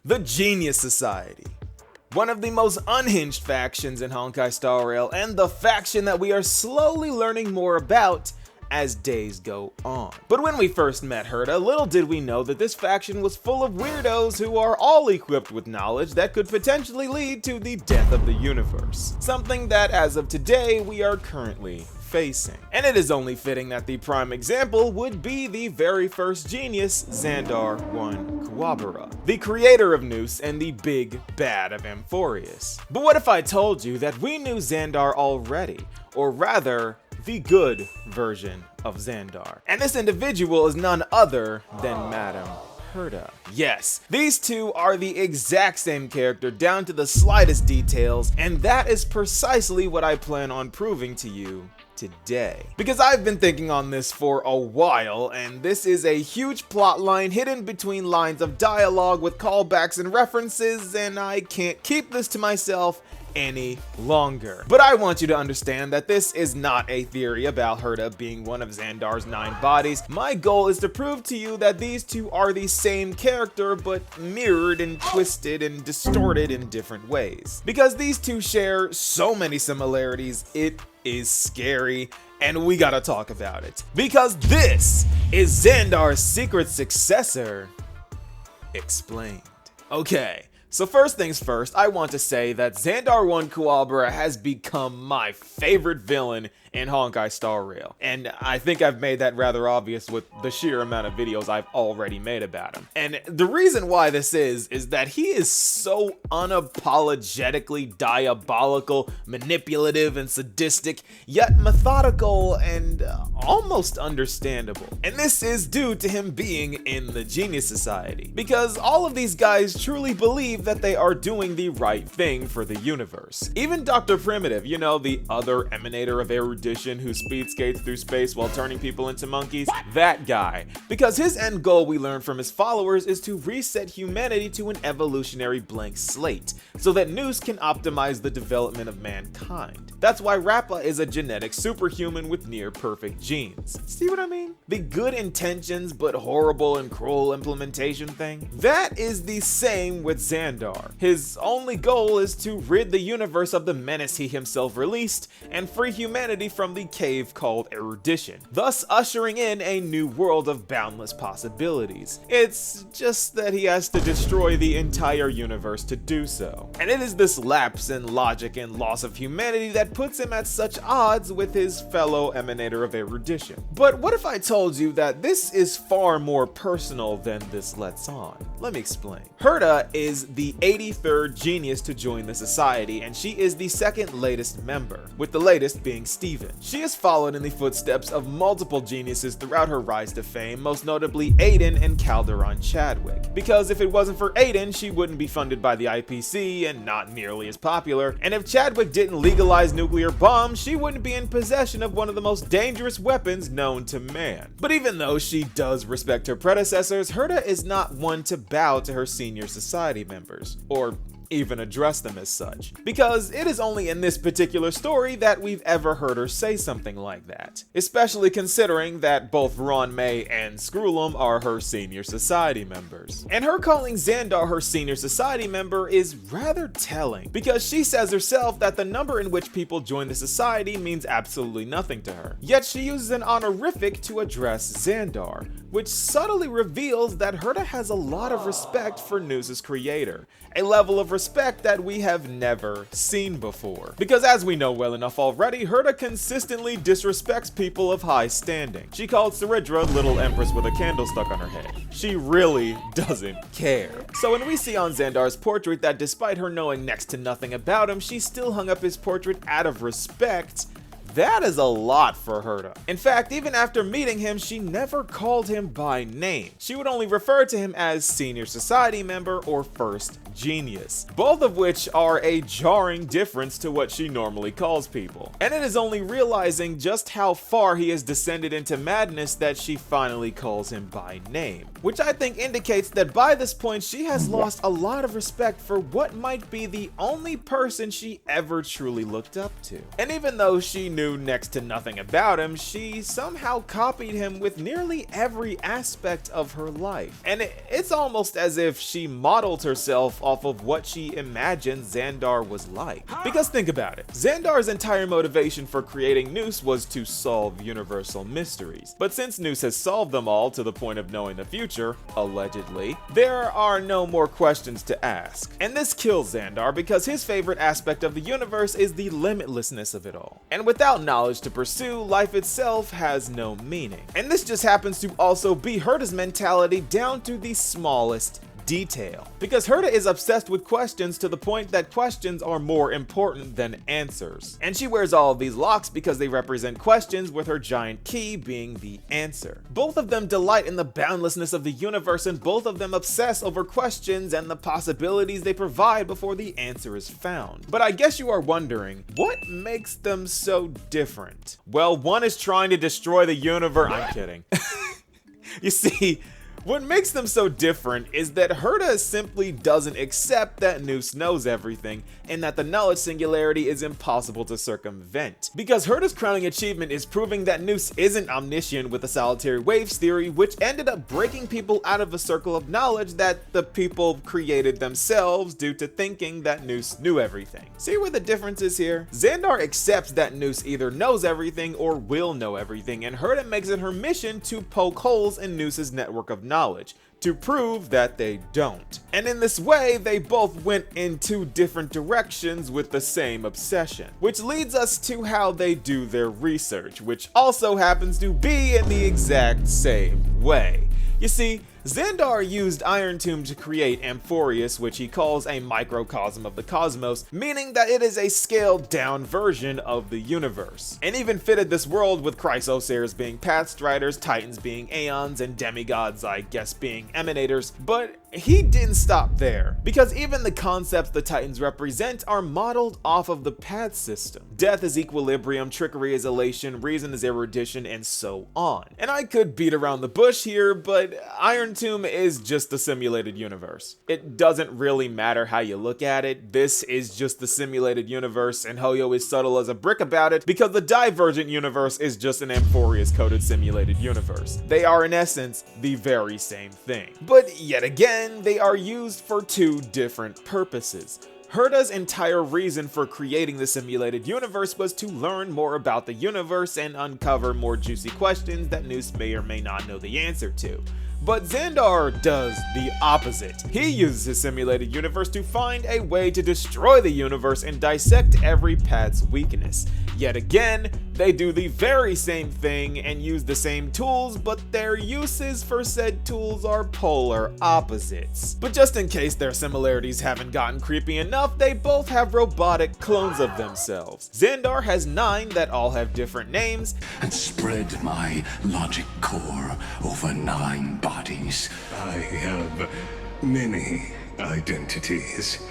the Genius Society. One of the most unhinged factions in Honkai Star Rail, and the faction that we are slowly learning more about as days go on. But when we first met Herta, little did we know that this faction was full of weirdos who are all equipped with knowledge that could potentially lead to the death of the universe. Something that, as of today, we are currently facing. And it is only fitting that the prime example would be the very first genius, Zandar 1 Kuwabara, the creator of Noose and the big bad of Amphorius. But what if I told you that we knew Zandar already, or rather, the good version of Zandar? And this individual is none other than Madame Herta. Yes, these two are the exact same character down to the slightest details, and that is precisely what I plan on proving to you today. Because I've been thinking on this for a while, and this is a huge plot line hidden between lines of dialogue with callbacks and references, and I can't keep this to myself any longer. But I want you to understand that this is not a theory about Herta being one of Zandar's 9 bodies. My goal is to prove to you that these two are the same character, but mirrored and twisted and distorted in different ways. Because these two share so many similarities, it is scary, and we gotta talk about it. Because this is Zandar's secret successor, Explained. Okay. So first things first, I want to say that Zandar 1 Kuwabara has become my favorite villain in Honkai Star Rail, and I think I've made that rather obvious with the sheer amount of videos I've already made about him. And the reason why this is that he is so unapologetically diabolical, manipulative, and sadistic, yet methodical and almost understandable. And this is due to him being in the Genius Society, because all of these guys truly believe that they are doing the right thing for the universe. Even Dr. Primitive, you know, the other emanator of Erudition who speed skates through space while turning people into monkeys, that guy. Because his end goal, we learn from his followers, is to reset humanity to an evolutionary blank slate, so that Noose can optimize the development of mankind. That's why Rappa is a genetic superhuman with near perfect genes. See what I mean? The good intentions but horrible and cruel implementation thing? That is the same with Zandar. His only goal is to rid the universe of the menace he himself released and free humanity from the cave called Erudition, thus ushering in a new world of boundless possibilities. It's just that he has to destroy the entire universe to do so. And it is this lapse in logic and loss of humanity that puts him at such odds with his fellow emanator of Erudition. But what if I told you that this is far more personal than this lets on? Let me explain. Herta is the 83rd genius to join the society, and she is the second latest member, with the latest being Steven. She has followed in the footsteps of multiple geniuses throughout her rise to fame, most notably Aiden and Calderon Chadwick. Because if it wasn't for Aiden, she wouldn't be funded by the IPC and not nearly as popular, and if Chadwick didn't legalize nuclear bombs, she wouldn't be in possession of one of the most dangerous weapons known to man. But even though she does respect her predecessors, Herta is not one to bow to her senior society members, or even address them as such, because it is only in this particular story that we've ever heard her say something like that, especially considering that both Ron May and Screwlum are her senior society members. And her calling Zandar her senior society member is rather telling, because she says herself that the number in which people join the society means absolutely nothing to her, yet she uses an honorific to address Zandar, which subtly reveals that Herta has a lot of respect for Noose's creator, a level of respect that we have never seen before. Because as we know well enough already, Herta consistently disrespects people of high standing. She called Saridra Little Empress with a candle stuck on her head. She really doesn't care. So when we see on Zandar's portrait that despite her knowing next to nothing about him, she still hung up his portrait out of respect, that is a lot for Herta. In fact, even after meeting him, she never called him by name. She would only refer to him as senior society member or first genius, both of which are a jarring difference to what she normally calls people. And it is only realizing just how far he has descended into madness that she finally calls him by name, which I think indicates that by this point she has lost a lot of respect for what might be the only person she ever truly looked up to. And even though she knew next to nothing about him, she somehow copied him with nearly every aspect of her life. And it's almost as if she modeled herself off of what she imagined Zandar was like. Because think about it, Zandar's entire motivation for creating Noose was to solve universal mysteries. But since Noose has solved them all to the point of knowing the future, allegedly, there are no more questions to ask. And this kills Zandar because his favorite aspect of the universe is the limitlessness of it all. And without knowledge to pursue, life itself has no meaning. And this just happens to also be Herta's mentality down to the smallest detail. Because Herta is obsessed with questions to the point that questions are more important than answers. And she wears all of these locks because they represent questions, with her giant key being the answer. Both of them delight in the boundlessness of the universe, and both of them obsess over questions and the possibilities they provide before the answer is found. But I guess you are wondering, what makes them so different? Well, one is trying to destroy the universe. I'm kidding. You see, what makes them so different is that Herta simply doesn't accept that Noose knows everything, and that the knowledge singularity is impossible to circumvent. Because Herta's crowning achievement is proving that Noose isn't omniscient with the solitary waves theory, which ended up breaking people out of a circle of knowledge that the people created themselves due to thinking that Noose knew everything. See where the difference is here? Zandar accepts that Noose either knows everything or will know everything, and Herta makes it her mission to poke holes in Noose's network of knowledge to prove that they don't. And in this way, they both went in two different directions with the same obsession. Which leads us to how they do their research, which also happens to be in the exact same way. You see, Zandar used Iron Tomb to create Amphorius, which he calls a microcosm of the cosmos, meaning that it is a scaled down version of the universe. And even fitted this world with Chrysosairs being Pathstriders, Titans being Aeons, and demigods, I guess, being Emanators. But he didn't stop there, because even the concepts the Titans represent are modeled off of the Path system. Death is equilibrium, trickery is elation, reason is erudition, and so on. And I could beat around the bush here, but Iron Tomb is just the simulated universe. It doesn't really matter how you look at it, this is just the simulated universe, and HOYO is subtle as a brick about it because the Divergent universe is just an Amphorius coded simulated universe. They are in essence the very same thing. But yet again, they are used for two different purposes. Herta's entire reason for creating the simulated universe was to learn more about the universe and uncover more juicy questions that Noose may or may not know the answer to. But Zandar does the opposite. He uses his simulated universe to find a way to destroy the universe and dissect every path's weakness. Yet again, they do the very same thing and use the same tools, but their uses for said tools are polar opposites. But just in case their similarities haven't gotten creepy enough, they both have robotic clones of themselves. Zandar has 9 that all have different names, and spread my logic core over 9 bodies. I have many identities,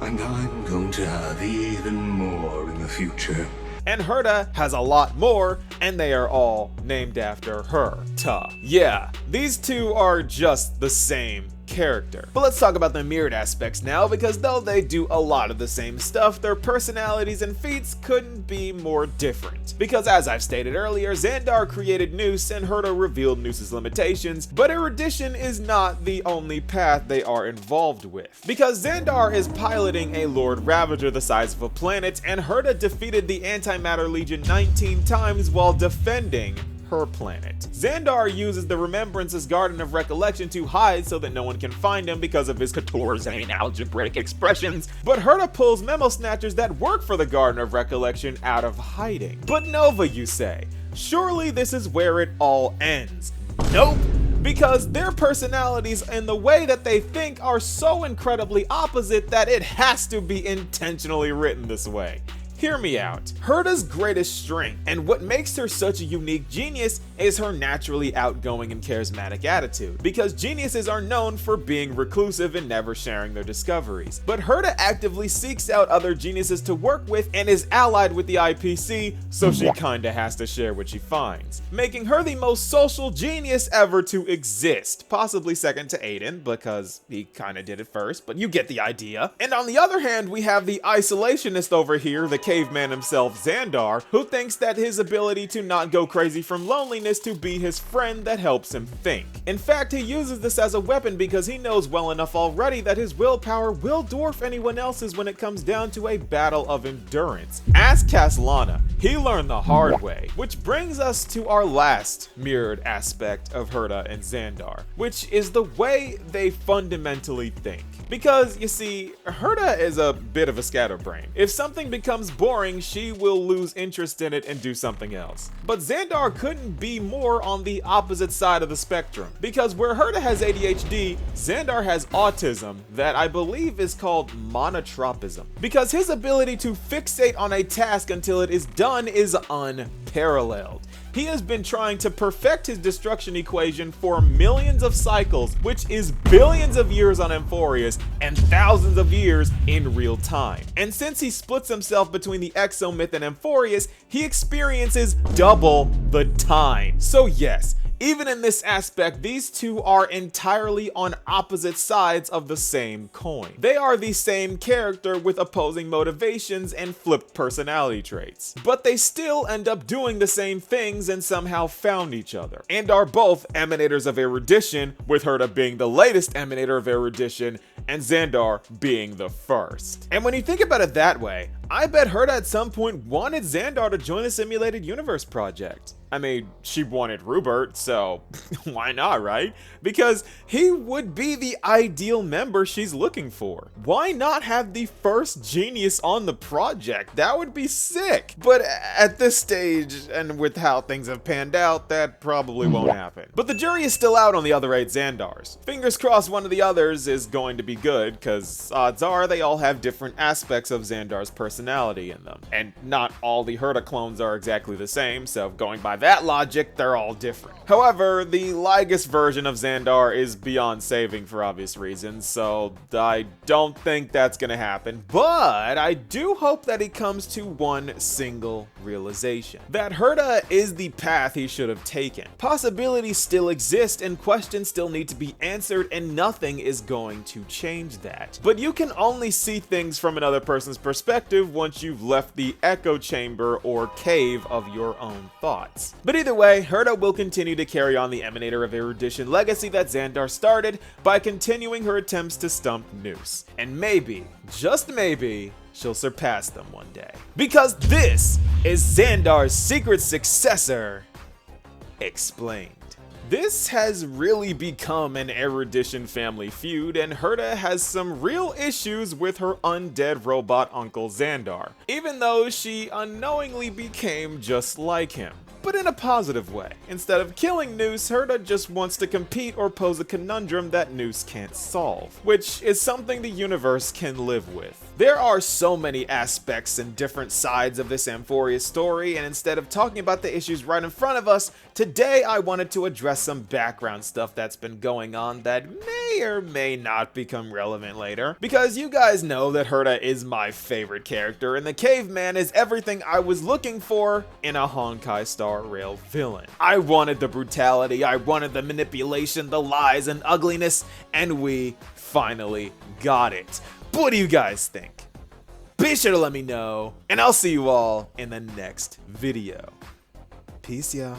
and I'm going to have even more in the future. And Herta has a lot more, and they are all named after Herta. Yeah, these two are just the same character. But let's talk about the mirrored aspects now, because though they do a lot of the same stuff, their personalities and feats couldn't be more different. Because as I've stated earlier, Zandar created Noose and Herta revealed Noose's limitations, but Erudition is not the only path they are involved with. Because Zandar is piloting a Lord Ravager the size of a planet, and Herta defeated the Antimatter Legion 19 times while defending her planet. Zandar uses the Remembrance's Garden of Recollection to hide so that no one can find him because of his Catorzane algebraic expressions, but Herta pulls memo snatchers that work for the Garden of Recollection out of hiding. But Nova, you say, surely this is where it all ends. Nope. Because their personalities and the way that they think are so incredibly opposite that it has to be intentionally written this way. Hear me out. Herta's greatest strength, and what makes her such a unique genius, is her naturally outgoing and charismatic attitude, because geniuses are known for being reclusive and never sharing their discoveries. But Herta actively seeks out other geniuses to work with and is allied with the IPC, so she kinda has to share what she finds, making her the most social genius ever to exist, possibly second to Aiden, because he kinda did it first, but you get the idea. And on the other hand, we have the isolationist over here, the caveman himself, Zandar, who thinks that his ability to not go crazy from loneliness to be his friend that helps him think. In fact, he uses this as a weapon because he knows well enough already that his willpower will dwarf anyone else's when it comes down to a battle of endurance. Ask Caslana, he learned the hard way, which brings us to our last mirrored aspect of Herta and Zandar, which is the way they fundamentally think. Because, you see, Herta is a bit of a scatterbrain. If something becomes boring, she will lose interest in it and do something else. But Zandar couldn't be more on the opposite side of the spectrum, because where Herta has ADHD, Zandar has autism that I believe is called monotropism, because his ability to fixate on a task until it is done is unparalleled. He has been trying to perfect his destruction equation for millions of cycles, which is billions of years on Amphorius and thousands of years in real time. And since he splits himself between the Exomyth and Amphorius, he experiences double the time. So yes, even in this aspect, these two are entirely on opposite sides of the same coin. They are the same character with opposing motivations and flipped personality traits, but they still end up doing the same things and somehow found each other, and are both emanators of erudition, with Herta being the latest emanator of erudition and Zandar being the first. And when you think about it that way, I bet Herta at some point wanted Zandar to join the Simulated Universe project. I mean, she wanted Rupert, so why not, right? Because he would be the ideal member she's looking for. Why not have the first genius on the project? That would be sick. But at this stage, and with how things have panned out, that probably won't happen. But the jury is still out on the other 8 Zandars. Fingers crossed one of the others is going to be good, because odds are they all have different aspects of Zandar's personality in them. And not all the Herta clones are exactly the same, so going by that logic, they're all different. However, the Ligus version of Zandar is beyond saving for obvious reasons, so I don't think that's gonna happen, but I do hope that he comes to one single realization: that Herta is the path he should have taken. Possibilities still exist and questions still need to be answered, and nothing is going to change that. But you can only see things from another person's perspective once you've left the echo chamber or cave of your own thoughts. But either way, Herta will continue to carry on the Emanator of Erudition legacy that Zandar started by continuing her attempts to stump Noose. And maybe, just maybe, she'll surpass them one day. Because this is Zandar's secret successor, Explained. This has really become an Erudition family feud, and Herta has some real issues with her undead robot uncle Zandar, even though she unknowingly became just like him. But in a positive way. Instead of killing Noose, Herta just wants to compete or pose a conundrum that Noose can't solve, which is something the universe can live with. There are so many aspects and different sides of this Amphorius story, and instead of talking about the issues right in front of us, today I wanted to address some background stuff that's been going on that may or may not become relevant later. Because you guys know that Herta is my favorite character, and the caveman is everything I was looking for in a Honkai Star Rail villain. I wanted the brutality, I wanted the manipulation, the lies and ugliness, and we finally got it. What do you guys think? Be sure to let me know, and I'll see you all in the next video. Peace, y'all.